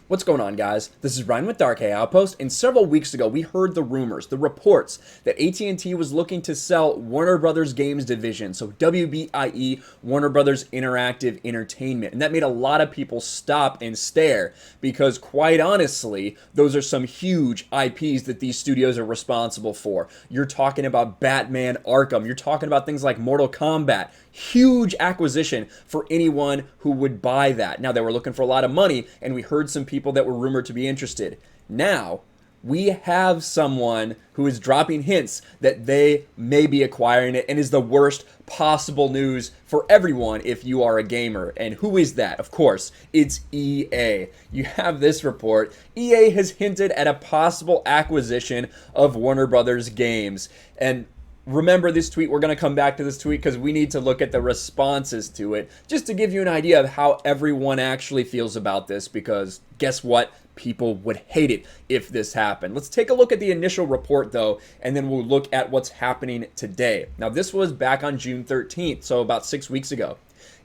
What's going on, guys? This is Ryan with Dark Outpost, and several weeks ago we heard the rumors, the reports that at&t was looking to sell Warner Brothers Games division, so WBIE, Warner Brothers Interactive Entertainment, and that made a lot of people stop and stare because, quite honestly, those are some huge IPs that these studios are responsible for. You're talking about Batman Arkham, you're talking about things like Mortal Kombat. Huge acquisition for anyone who would buy that. Now, they were looking for a lot of money, and we heard some people that were rumored to be interested. Now, we have someone who is dropping hints that they may be acquiring it and is the worst possible news for everyone if you are a gamer. And who is that? Of course, it's EA. You have this report. EA has hinted at a possible acquisition of Warner Brothers Games. And remember this tweet, we're going to come back to this tweet because we need to look at the responses to it just to give you an idea of how everyone actually feels about this, because guess what? People would hate it if this happened. Let's take a look at the initial report though, and then we'll look at what's happening today. Now, this was back on June 13th, so about 6 weeks ago.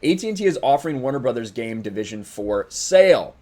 at&t is offering Warner Brothers game division for sale.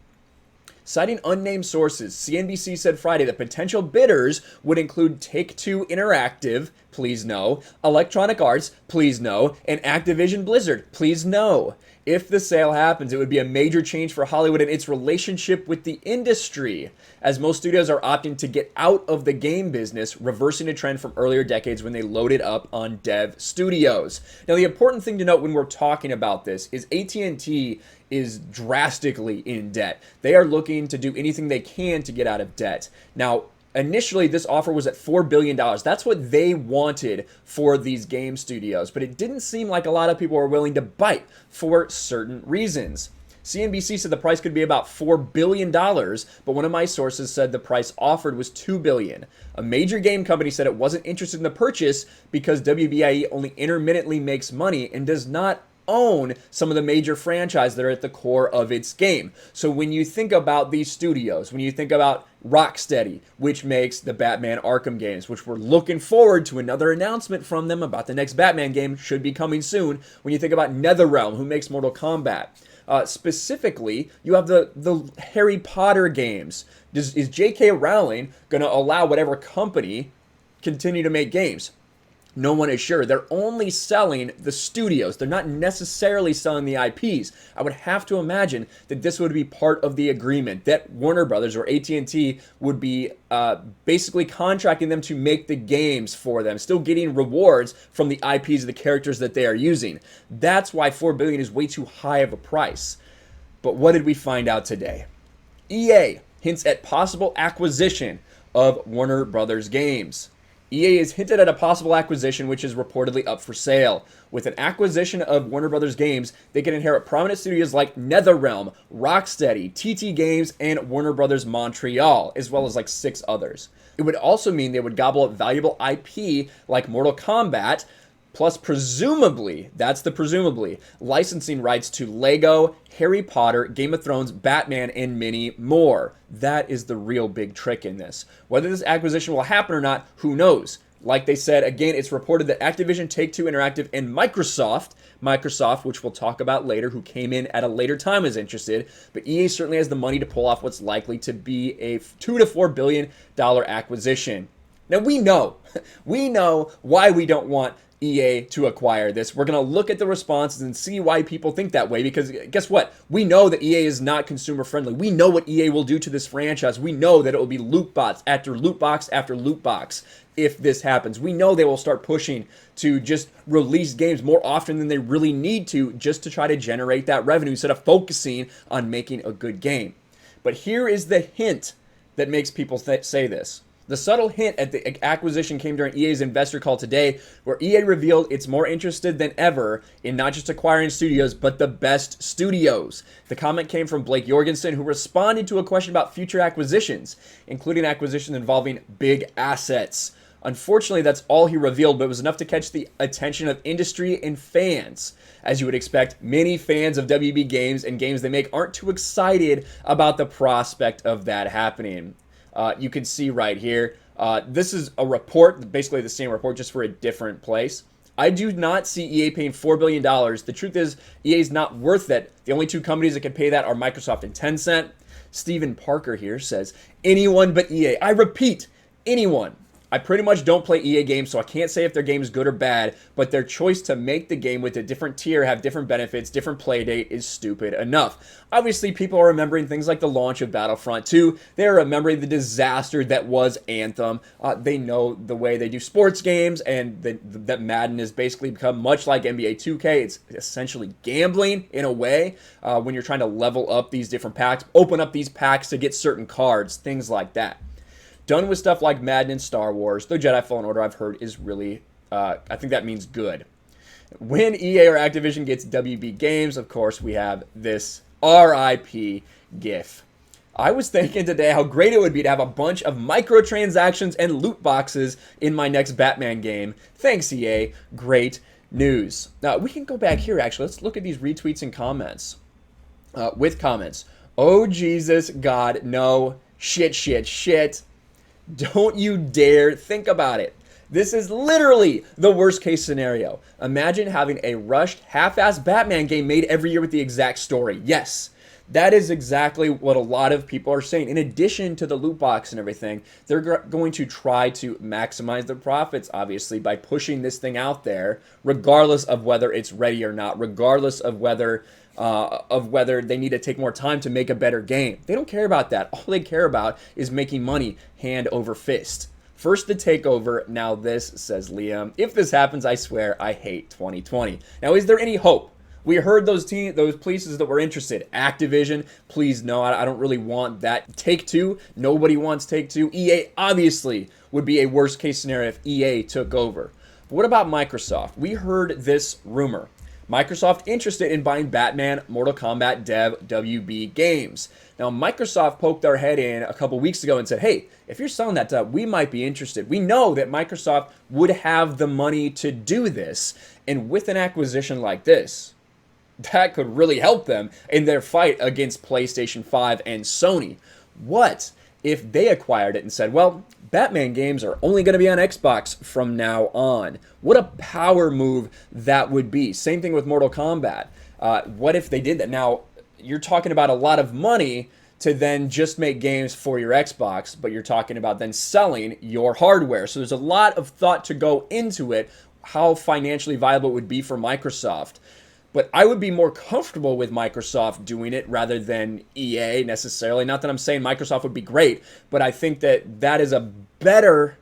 Citing unnamed sources, CNBC said Friday that potential bidders would include Take-Two Interactive, please no, Electronic Arts, please no, and Activision Blizzard, please no. If the sale happens, it would be a major change for Hollywood and its relationship with the industry, as most studios are opting to get out of the game business, reversing a trend from earlier decades when they loaded up on dev studios. Now, the important thing to note when we're talking about this is at&t is drastically in debt. They are looking to do anything they can to get out of debt. Now, initially, this offer was at $4 billion. That's what they wanted for these game studios, but it didn't seem like a lot of people were willing to bite for certain reasons. CNBC said the price could be about $4 billion, but one of my sources said the price offered was $2 billion. A major game company said it wasn't interested in the purchase because WBIE only intermittently makes money and does not own some of the major franchises that are at the core of its game. So when you think about these studios, when you think about Rocksteady, which makes the Batman Arkham games, which we're looking forward to another announcement from them about the next Batman game, should be coming soon. When you think about NetherRealm, who makes Mortal Kombat, specifically, you have the Harry Potter games. Is J.K. Rowling going to allow whatever company continue to make games? No one is sure. They're only selling the studios. They're not necessarily selling the IPs. I would have to imagine that this would be part of the agreement, that Warner Brothers or at&t would be basically contracting them to make the games for them, still getting rewards from the IPs of the characters that they are using. That's why $4 billion is way too high of a price. But what did we find out today? EA hints at possible acquisition of Warner Brothers Games. EA has hinted at a possible acquisition which is reportedly up for sale. With an acquisition of Warner Brothers Games, they can inherit prominent studios like NetherRealm, Rocksteady, TT Games, and Warner Brothers Montreal, as well as like 6 others. It would also mean they would gobble up valuable IP like Mortal Kombat, plus presumably, that's the presumably, licensing rights to Lego, Harry Potter, Game of Thrones, Batman, and many more. That is the real big trick in this. Whether this acquisition will happen or not, who knows? Like they said, again, it's reported that Activision, Take-Two Interactive, and Microsoft, which we'll talk about later, who came in at a later time, is interested, but EA certainly has the money to pull off what's likely to be a $2 to $4 billion acquisition. Now, we know why we don't want EA to acquire this. We're going to look at the responses and see why people think that way, because guess what? We know that EA is not consumer friendly. We know what EA will do to this franchise. We know that it will be loot box after loot box after loot box if this happens. We know they will start pushing to just release games more often than they really need to, just to try to generate that revenue instead of focusing on making a good game. But here is the hint that makes people say this. The subtle hint at the acquisition came during EA's investor call today, where EA revealed it's more interested than ever in not just acquiring studios, but the best studios. The comment came from Blake Jorgensen, who responded to a question about future acquisitions, including acquisitions involving big assets. Unfortunately, that's all he revealed, but it was enough to catch the attention of industry and fans. As you would expect, many fans of WB games and games they make aren't too excited about the prospect of that happening. You can see right here, this is a report, basically the same report, just for a different place. I do not see EA paying $4 billion. The truth is, EA is not worth it. The only two companies that can pay that are Microsoft and Tencent. Stephen Parker here says, anyone but EA. I repeat, anyone. I pretty much don't play EA games, so I can't say if their game is good or bad, but their choice to make the game with a different tier, have different benefits, different play date is stupid enough. Obviously, people are remembering things like the launch of Battlefront 2. They're remembering the disaster that was Anthem. They know the way they do sports games, and that Madden has basically become much like NBA 2K. It's essentially gambling in a way when you're trying to level up these different packs, open up these packs to get certain cards, things like that. Done with stuff like Madden and Star Wars. The Jedi Fallen Order, I've heard, is really, I think that means good. When EA or Activision gets WB Games, of course, we have this RIP GIF. I was thinking today how great it would be to have a bunch of microtransactions and loot boxes in my next Batman game. Thanks, EA. Great news. Now, we can go back here, actually. Let's look at these retweets and comments. With comments. Oh, Jesus, God, no. Shit, shit, shit. Don't you dare think about it. This is literally the worst case scenario. Imagine having a rushed, half-assed Batman game made every year with the exact story. Yes, that is exactly what a lot of people are saying. In addition to the loot box and everything, they're going to try to maximize their profits, obviously, by pushing this thing out there, regardless of whether it's ready or not, regardless of whether they need to take more time to make a better game. They don't care about that. All they care about is making money hand over fist. First the takeover, now this, says Liam. If this happens, I swear I hate 2020. Now, is there any hope? We heard those places that were interested. Activision, please no, I don't really want that. Take-Two, nobody wants Take-Two. EA obviously would be a worst case scenario if EA took over. But what about Microsoft? We heard this rumor. Microsoft interested in buying Batman, Mortal Kombat dev WB Games. Now, Microsoft poked their head in a couple weeks ago and said, hey, if you're selling that stuff, we might be interested. We know that Microsoft would have the money to do this. And with an acquisition like this, that could really help them in their fight against PlayStation 5 and Sony. What if they acquired it and said, well, Batman games are only going to be on Xbox from now on? What a power move that would be. Same thing with Mortal Kombat. What if they did that? Now, you're talking about a lot of money to then just make games for your Xbox, but you're talking about then selling your hardware. So there's a lot of thought to go into it, how financially viable it would be for Microsoft. But I would be more comfortable with Microsoft doing it rather than EA necessarily. Not that I'm saying Microsoft would be great, but I think that is a better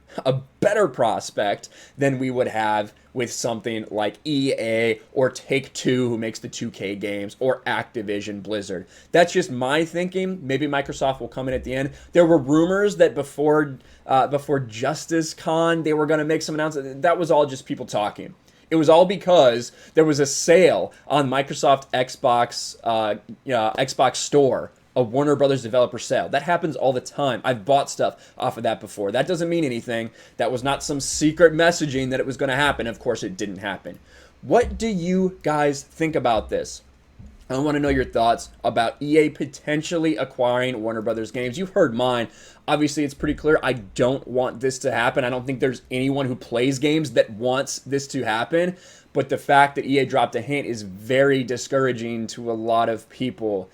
prospect than we would have with something like EA or Take-Two, who makes the 2K games, or Activision Blizzard. That's just my thinking. Maybe Microsoft will come in at the end. There were rumors that before Justice Con, they were going to make some announcements. That was all just people talking. It was all because there was a sale on Microsoft Xbox Store, a Warner Brothers developer sale. That happens all the time. I've bought stuff off of that before. That doesn't mean anything. That was not some secret messaging that it was going to happen. Of course, it didn't happen. What do you guys think about this? I want to know your thoughts about EA potentially acquiring Warner Brothers games. You've heard mine. Obviously, it's pretty clear I don't want this to happen. I don't think there's anyone who plays games that wants this to happen. But the fact that EA dropped a hint is very discouraging to a lot of people.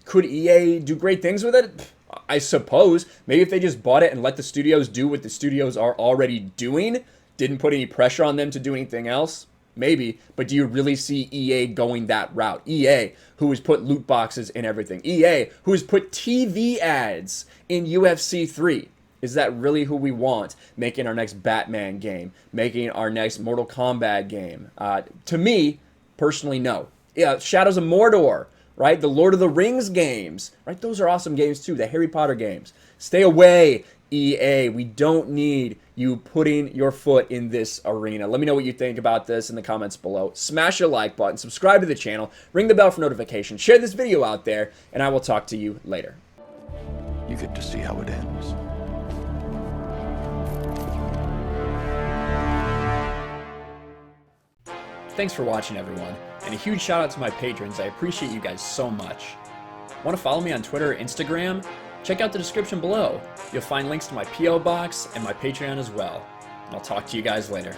Could EA do great things with it? I suppose. Maybe if they just bought it and let the studios do what the studios are already doing, didn't put any pressure on them to do anything else. Maybe, but do you really see EA going that route? EA, who has put loot boxes in everything. EA, who has put TV ads in UFC 3. Is that really who we want making our next Batman game, making our next Mortal Kombat game? To me, personally, no. Yeah, Shadows of Mordor, right? The Lord of the Rings games, right? Those are awesome games too. The Harry Potter games. Stay away, EA. We don't need you putting your foot in this arena. Let me know what you think about this in the comments below. Smash a like button, subscribe to the channel, ring the bell for notifications, share this video out there, and I will talk to you later. You get to see how it ends. Thanks for watching, everyone, and a huge shout out to my patrons. I appreciate you guys so much. Want to follow me on Twitter or Instagram? Check out the description below. You'll find links to my P.O. box and my Patreon as well. And I'll talk to you guys later.